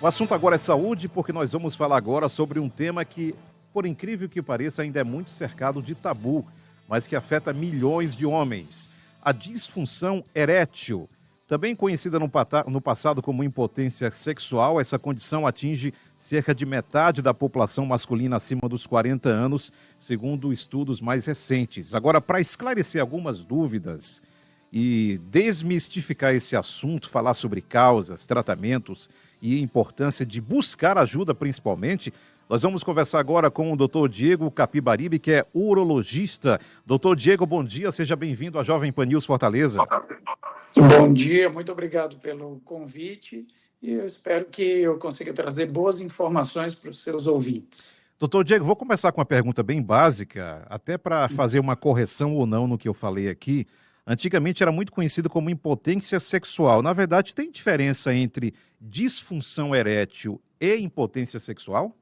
O assunto agora é saúde, porque nós vamos falar agora sobre um tema que, por incrível que pareça, ainda é muito cercado de tabu, mas que afeta milhões de homens. A disfunção erétil. Também conhecida no passado como impotência sexual, essa condição atinge cerca de metade da população masculina acima dos 40 anos, segundo estudos mais recentes. Agora, para esclarecer algumas dúvidas e desmistificar esse assunto, falar sobre causas, tratamentos e a importância de buscar ajuda, principalmente, nós vamos conversar agora com o Dr. Diego Capibaribe, que é urologista. Dr. Diego, bom dia, seja bem-vindo à Jovem Pan News Fortaleza. Bom dia, muito obrigado pelo convite e eu espero que eu consiga trazer boas informações para os seus ouvintes. Doutor Diego, vou começar com uma pergunta bem básica, até para fazer uma correção ou não no que eu falei aqui. Antigamente era muito conhecido como impotência sexual. Na verdade, tem diferença entre disfunção erétil e impotência sexual?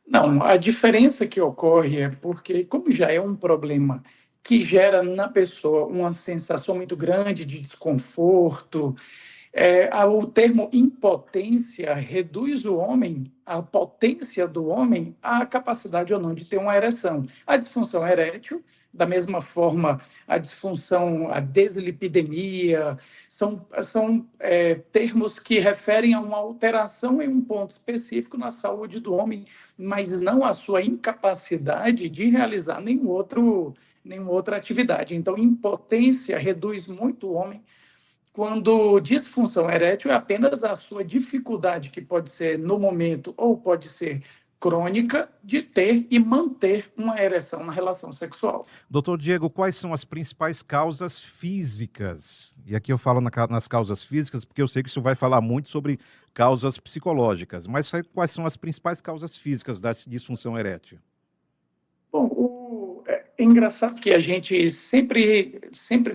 Não, a diferença que ocorre é porque, como já é um problema que gera na pessoa uma sensação muito grande de desconforto, o termo impotência reduz o homem, a potência do homem, à capacidade ou não de ter uma ereção. A disfunção erétil, da mesma forma, a disfunção, a deslipidemia, são termos que referem a uma alteração em um ponto específico na saúde do homem, mas não a sua incapacidade de realizar nenhuma outra atividade. Então, impotência reduz muito o homem, quando disfunção erétil é apenas a sua dificuldade, que pode ser no momento ou pode ser crônica, de ter e manter uma ereção na relação sexual. Doutor Diego, quais são as principais causas físicas? E aqui eu falo nas causas físicas, porque eu sei que isso vai falar muito sobre causas psicológicas, mas quais são as principais causas físicas da disfunção erétil? Bom, é engraçado que a gente sempre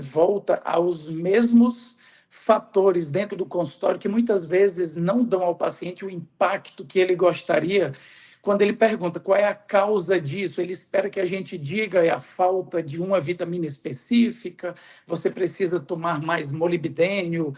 volta aos mesmos fatores dentro do consultório que muitas vezes não dão ao paciente o impacto que ele gostaria. Quando ele pergunta qual é a causa disso, ele espera que a gente diga é a falta de uma vitamina específica, você precisa tomar mais molibdênio,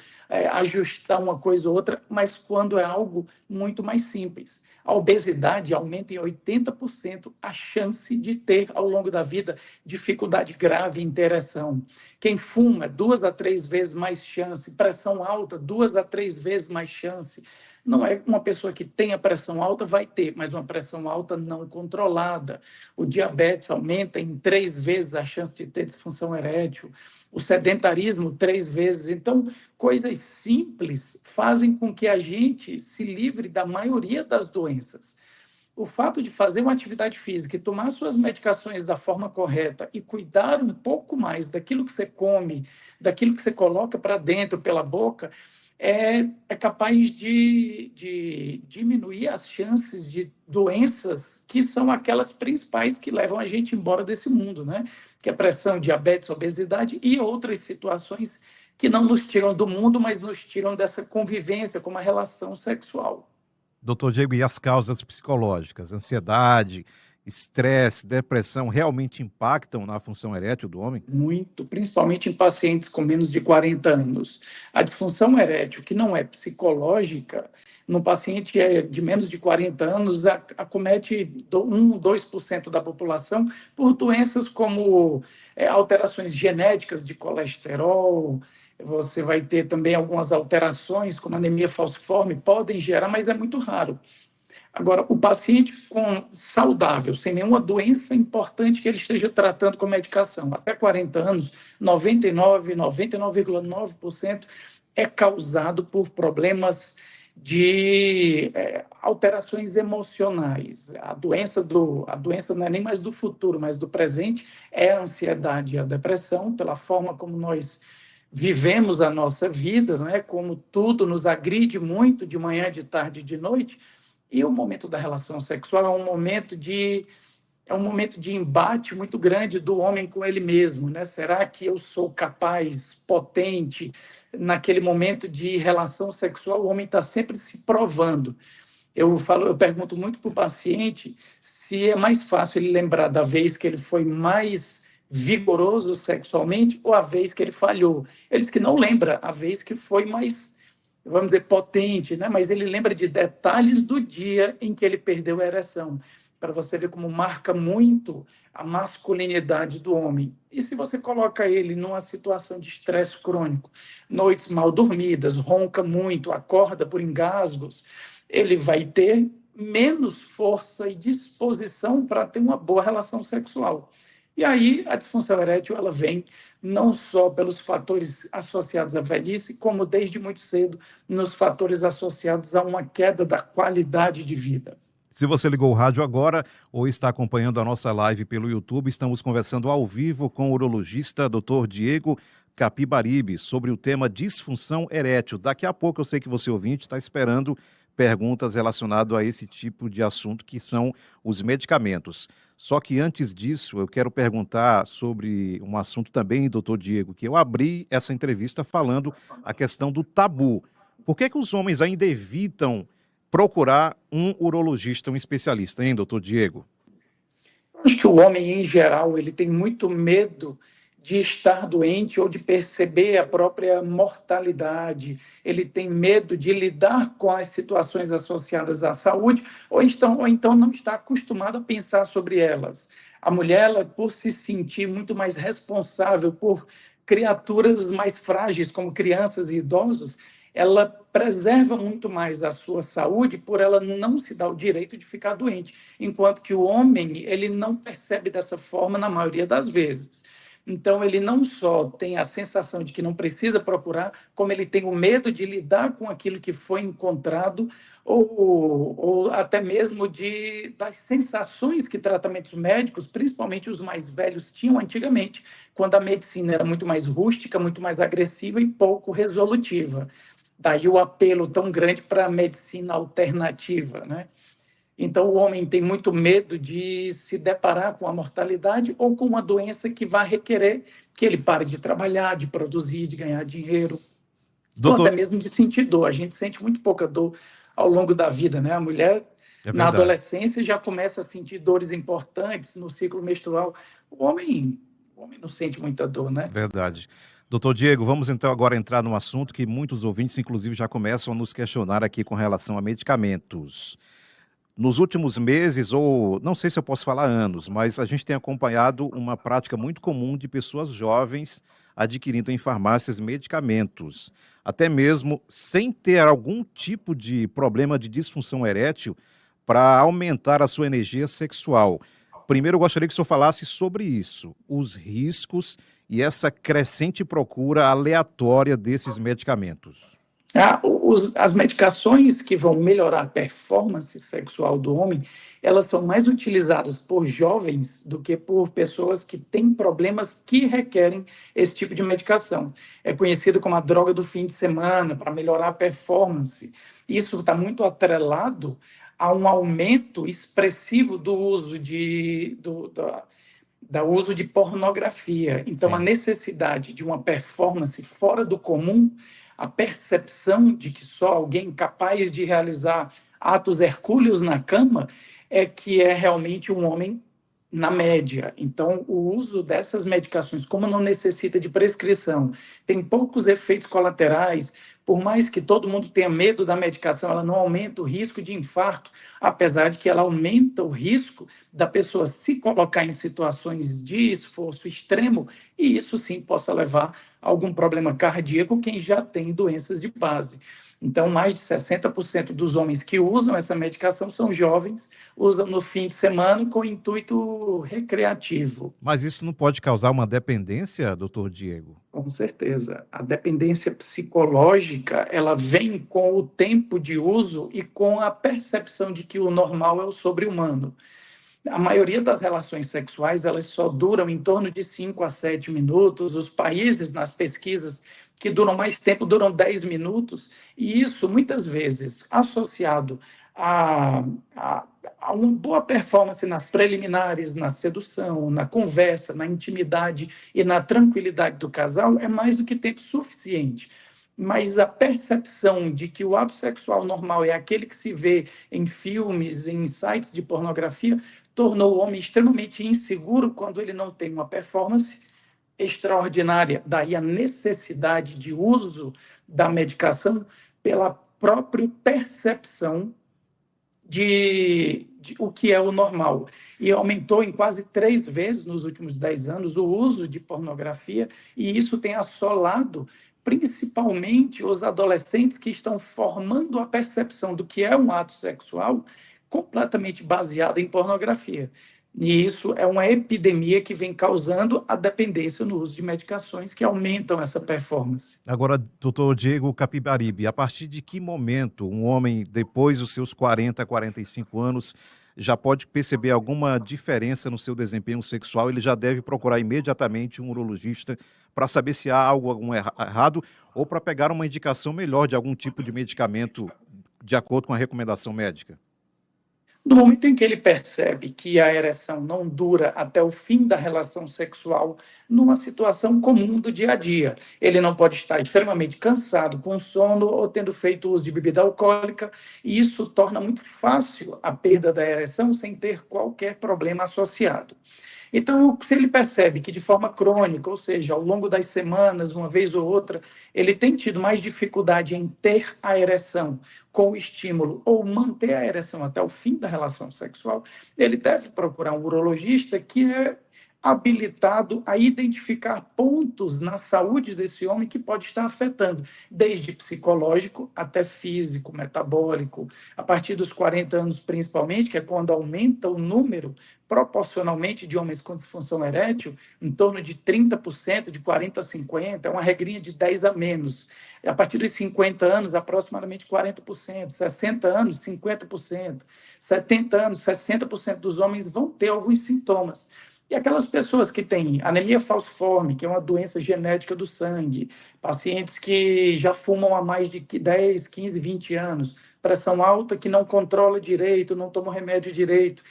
ajustar uma coisa ou outra, mas quando é algo muito mais simples. A obesidade aumenta em 80% a chance de ter, ao longo da vida, dificuldade grave em ter ereção. Quem fuma, 2 a 3 vezes mais chance. Pressão alta, 2 a 3 vezes mais chance. Não é uma pessoa que tenha pressão alta, vai ter, mas uma pressão alta não controlada. O diabetes aumenta em 3 vezes a chance de ter disfunção erétil. O sedentarismo, 3 vezes. Então, coisas simples fazem com que a gente se livre da maioria das doenças. O fato de fazer uma atividade física e tomar suas medicações da forma correta e cuidar um pouco mais daquilo que você come, daquilo que você coloca para dentro pela boca, é capaz de diminuir as chances de doenças que são aquelas principais que levam a gente embora desse mundo, né? Que é pressão, diabetes, obesidade e outras situações que não nos tiram do mundo, mas nos tiram dessa convivência com uma relação sexual. Doutor Diego, e as causas psicológicas? Ansiedade, estresse, depressão realmente impactam na função erétil do homem? Muito, principalmente em pacientes com menos de 40 anos. A disfunção erétil, que não é psicológica, no paciente de menos de 40 anos, acomete 1, 2% da população por doenças como alterações genéticas de colesterol. Você vai ter também algumas alterações, como anemia falciforme, podem gerar, mas é muito raro. Agora, o paciente saudável, sem nenhuma doença importante que ele esteja tratando com medicação, até 40 anos, 99,9% é causado por problemas de alterações emocionais. A doença não é nem mais do futuro, mas do presente, é a ansiedade e a depressão, pela forma como nós vivemos a nossa vida, não é? Como tudo nos agride muito de manhã, de tarde e de noite. E o momento da relação sexual é um momento de embate muito grande do homem com ele mesmo, né? Será que eu sou capaz, potente? Naquele momento de relação sexual, o homem está sempre se provando. Eu pergunto muito para o paciente se é mais fácil ele lembrar da vez que ele foi mais vigoroso sexualmente ou a vez que ele falhou. Ele diz que não lembra a vez que foi mais vamos dizer, potente, né? Mas ele lembra de detalhes do dia em que ele perdeu a ereção, para você ver como marca muito a masculinidade do homem. E se você coloca ele numa situação de estresse crônico, noites mal dormidas, ronca muito, acorda por engasgos, ele vai ter menos força e disposição para ter uma boa relação sexual. E aí a disfunção erétil ela vem não só pelos fatores associados à velhice, como desde muito cedo nos fatores associados a uma queda da qualidade de vida. Se você ligou o rádio agora ou está acompanhando a nossa live pelo YouTube, estamos conversando ao vivo com o urologista Dr. Diego Capibaribe sobre o tema disfunção erétil. Daqui a pouco eu sei que você ouvinte está esperando perguntas relacionadas a esse tipo de assunto que são os medicamentos. Só que antes disso, eu quero perguntar sobre um assunto também, doutor Diego, que eu abri essa entrevista falando a questão do tabu. Por que os homens ainda evitam procurar um urologista, um especialista, hein, doutor Diego? Acho que o homem, em geral, ele tem muito medo de estar doente ou de perceber a própria mortalidade. Ele tem medo de lidar com as situações associadas à saúde, ou então não está acostumado a pensar sobre elas. A mulher, ela, por se sentir muito mais responsável por criaturas mais frágeis, como crianças e idosos, ela preserva muito mais a sua saúde por ela não se dar o direito de ficar doente, enquanto que o homem, ele não percebe dessa forma na maioria das vezes. Então, ele não só tem a sensação de que não precisa procurar, como ele tem o medo de lidar com aquilo que foi encontrado, ou até mesmo das sensações que tratamentos médicos, principalmente os mais velhos, tinham antigamente, quando a medicina era muito mais rústica, muito mais agressiva e pouco resolutiva. Daí o apelo tão grande para a medicina alternativa, né? Então, o homem tem muito medo de se deparar com a mortalidade ou com uma doença que vai requerer que ele pare de trabalhar, de produzir, de ganhar dinheiro, ou até Doutor, mesmo de sentir dor. A gente sente muito pouca dor ao longo da vida, né? A mulher, é na verdade, adolescência, já começa a sentir dores importantes no ciclo menstrual. O homem não sente muita dor, né? verdade. Doutor Diego, vamos então agora entrar num assunto que muitos ouvintes, inclusive, já começam a nos questionar aqui com relação a medicamentos. Nos últimos meses, ou não sei se eu posso falar anos, mas a gente tem acompanhado uma prática muito comum de pessoas jovens adquirindo em farmácias medicamentos, até mesmo sem ter algum tipo de problema de disfunção erétil para aumentar a sua energia sexual. Primeiro, eu gostaria que o senhor falasse sobre isso, os riscos e essa crescente procura aleatória desses medicamentos. As medicações que vão melhorar a performance sexual do homem, elas são mais utilizadas por jovens do que por pessoas que têm problemas que requerem esse tipo de medicação. É conhecido como a droga do fim de semana, para melhorar a performance. Isso está muito atrelado a um aumento expressivo do uso da uso de pornografia. Então, a Sim. necessidade de uma performance fora do comum, a percepção de que só alguém capaz de realizar atos hercúleos na cama é que é realmente um homem na média. Então, o uso dessas medicações, como não necessita de prescrição, tem poucos efeitos colaterais, por mais que todo mundo tenha medo da medicação, ela não aumenta o risco de infarto, apesar de que ela aumenta o risco da pessoa se colocar em situações de esforço extremo, e isso sim possa levar a algum problema cardíaco quem já tem doenças de base. Então, mais de 60% dos homens que usam essa medicação são jovens, usam no fim de semana com intuito recreativo. Mas isso não pode causar uma dependência, doutor Diego? Com certeza. A dependência psicológica, ela vem com o tempo de uso e com a percepção de que o normal é o sobre-humano. A maioria das relações sexuais, elas só duram em torno de 5 a 7 minutos. Os países, nas pesquisas, que duram mais tempo, duram 10 minutos. E isso, muitas vezes, associado a, a, a uma boa performance nas preliminares, na sedução, na conversa, na intimidade e na tranquilidade do casal, é mais do que tempo suficiente. Mas a percepção de que o ato sexual normal é aquele que se vê em filmes, em sites de pornografia, tornou o homem extremamente inseguro quando ele não tem uma performance extraordinária. Daí a necessidade de uso da medicação pela própria percepção de o que é o normal. E aumentou em quase 3 vezes nos últimos 10 anos o uso de pornografia, e isso tem assolado principalmente os adolescentes que estão formando a percepção do que é um ato sexual completamente baseado em pornografia. E isso é uma epidemia que vem causando a dependência no uso de medicações que aumentam essa performance. Agora, doutor Diego Capibaribe, a partir de que momento um homem, depois dos seus 40, 45 anos, já pode perceber alguma diferença no seu desempenho sexual? Ele já deve procurar imediatamente um urologista para saber se há algo errado ou para pegar uma indicação melhor de algum tipo de medicamento de acordo com a recomendação médica? No momento em que ele percebe que a ereção não dura até o fim da relação sexual, numa situação comum do dia a dia, ele não pode estar extremamente cansado, com sono ou tendo feito uso de bebida alcoólica, e isso torna muito fácil a perda da ereção sem ter qualquer problema associado. Então, se ele percebe que de forma crônica, ou seja, ao longo das semanas, uma vez ou outra, ele tem tido mais dificuldade em ter a ereção com o estímulo ou manter a ereção até o fim da relação sexual, ele deve procurar um urologista que é habilitado a identificar pontos na saúde desse homem que pode estar afetando, desde psicológico até físico, metabólico, a partir dos 40 anos principalmente, que é quando aumenta o número proporcionalmente de homens com disfunção erétil, em torno de 30%, de 40 a 50, é uma regrinha de 10 a menos. A partir dos 50 anos, aproximadamente 40%, 60 anos, 50%, 70 anos, 60% dos homens vão ter alguns sintomas. E aquelas pessoas que têm anemia falciforme, que é uma doença genética do sangue, pacientes que já fumam há mais de 10, 15, 20 anos, pressão alta que não controla direito, não toma remédio direito,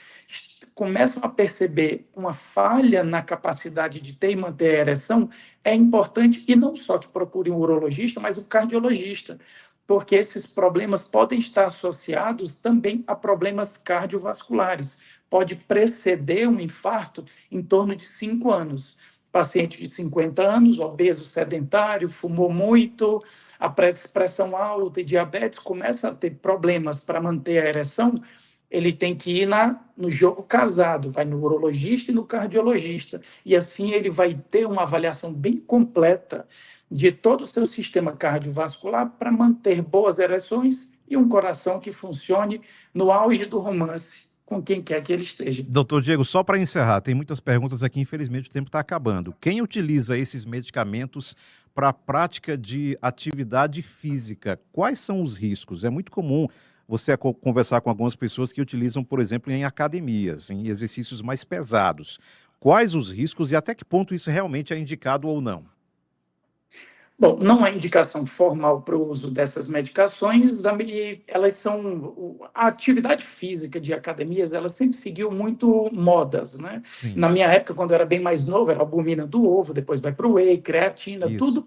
começam a perceber uma falha na capacidade de ter e manter a ereção, é importante, e não só que procure um urologista, mas um cardiologista, porque esses problemas podem estar associados também a problemas cardiovasculares. Pode preceder um infarto em torno de 5 anos. Paciente de 50 anos, obeso, sedentário, fumou muito, a pressão alta e diabetes, começa a ter problemas para manter a ereção, ele tem que ir no jogo casado, vai no urologista e no cardiologista, e assim ele vai ter uma avaliação bem completa de todo o seu sistema cardiovascular para manter boas ereções e um coração que funcione no auge do romance com quem quer que ele esteja. Doutor Diego, só para encerrar, tem muitas perguntas aqui, infelizmente o tempo está acabando. Quem utiliza esses medicamentos para a prática de atividade física, quais são os riscos? É muito comum você conversar com algumas pessoas que utilizam, por exemplo, em academias, em exercícios mais pesados. Quais os riscos e até que ponto isso realmente é indicado ou não? Bom, não há indicação formal para o uso dessas medicações, elas são, a atividade física de academias, ela sempre seguiu muito modas, né? Sim. Na minha época, quando eu era bem mais novo, era albumina do ovo, depois vai para o whey, creatina, tudo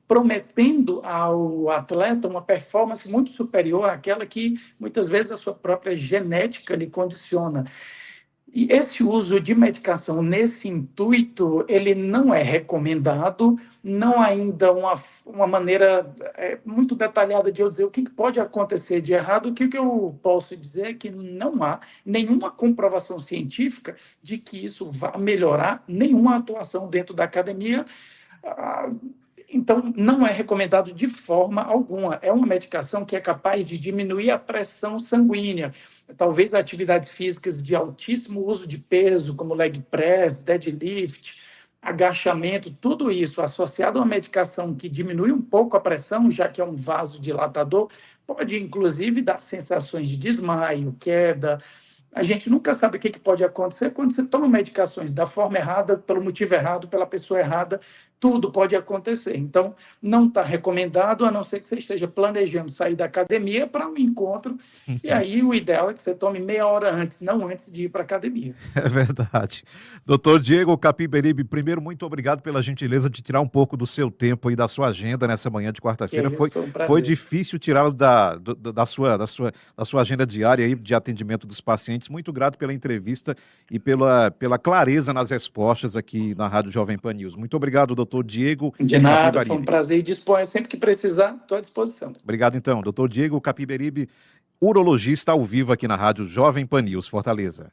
prometendo ao atleta uma performance muito superior àquela que muitas vezes a sua própria genética lhe condiciona. E esse uso de medicação nesse intuito, ele não é recomendado, não há ainda uma maneira muito detalhada de eu dizer o que pode acontecer de errado. O que eu posso dizer é que não há nenhuma comprovação científica de que isso vá melhorar nenhuma atuação dentro da academia. Então, não é recomendado de forma alguma. É uma medicação que é capaz de diminuir a pressão sanguínea. Talvez atividades físicas de altíssimo uso de peso, como leg press, deadlift, agachamento, tudo isso associado a uma medicação que diminui um pouco a pressão, já que é um vasodilatador, pode inclusive dar sensações de desmaio, queda. A gente nunca sabe o que pode acontecer quando você toma medicações da forma errada, pelo motivo errado, pela pessoa errada, tudo pode acontecer. Então, não está recomendado, a não ser que você esteja planejando sair da academia para um encontro, e aí o ideal é que você tome meia hora antes, não antes de ir para a academia. É verdade. Doutor Diego Capibaribe, primeiro, muito obrigado pela gentileza de tirar um pouco do seu tempo e da sua agenda nessa manhã de quarta-feira. Foi difícil tirá-lo da sua agenda diária aí de atendimento dos pacientes. Muito grato pela entrevista e pela clareza nas respostas aqui na Rádio Jovem Pan News. Muito obrigado, doutor. doutor Diego De nada, foi um Capibaribe. prazer e disponha. Sempre que precisar, estou à disposição. Obrigado, então. Doutor Diego Capibaribe, urologista ao vivo aqui na Rádio Jovem Pan News Fortaleza.